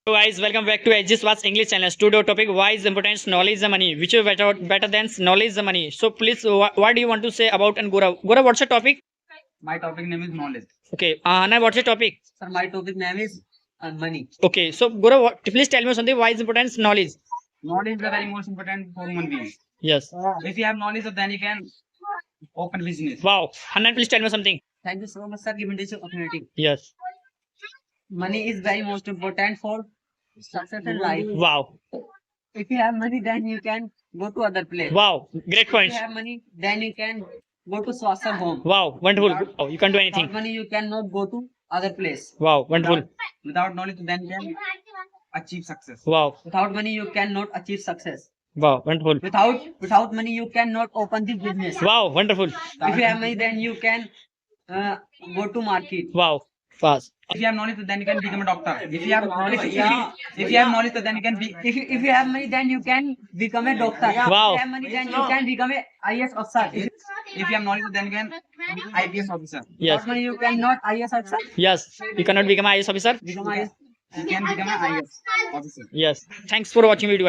So guys, welcome back to HG Swats English channel. Today topic: why is important knowledge the money? Which is better than knowledge the money? So please, what do you want to say about and Gora? Gora, what's your topic? My topic name is knowledge. Okay, Anna, what's your topic? Sir, my topic name is money. Okay, so Gora, please tell me something. Why is important knowledge? Knowledge is the very most important for human being. Yes. If you have knowledge, then you can open business. Wow. Anna, please tell me something. Thank you so much, sir, giving this opportunity. Yes. Money is very most important for success in life. Wow. If you have money, then you can go to other place. Wow. Great If points. you have money, then you can go to swasthya home. Wow. Wonderful. Oh, you can do Without anything. money, you cannot go to other place. Wow. Wonderful. Without knowledge, then you can achieve success. Wow. Without money, you cannot achieve success. Wow. Wonderful. Without money, you cannot open the business. Wow. Wonderful. If you have money, then you can go to market. Wow. Fast. If you have knowledge, then you can become a doctor. If you have knowledge, if you have knowledge, then you can be. If you have money, then you can become a doctor. Wow. If you have money, then you can become a IS officer. If you have knowledge, then you can IPS officer. Yes. Without money, you cannot IS officer. Yes. You cannot become IAS officer. Become IS. You can become a IS officer. Yes. Thanks for watching video, guys.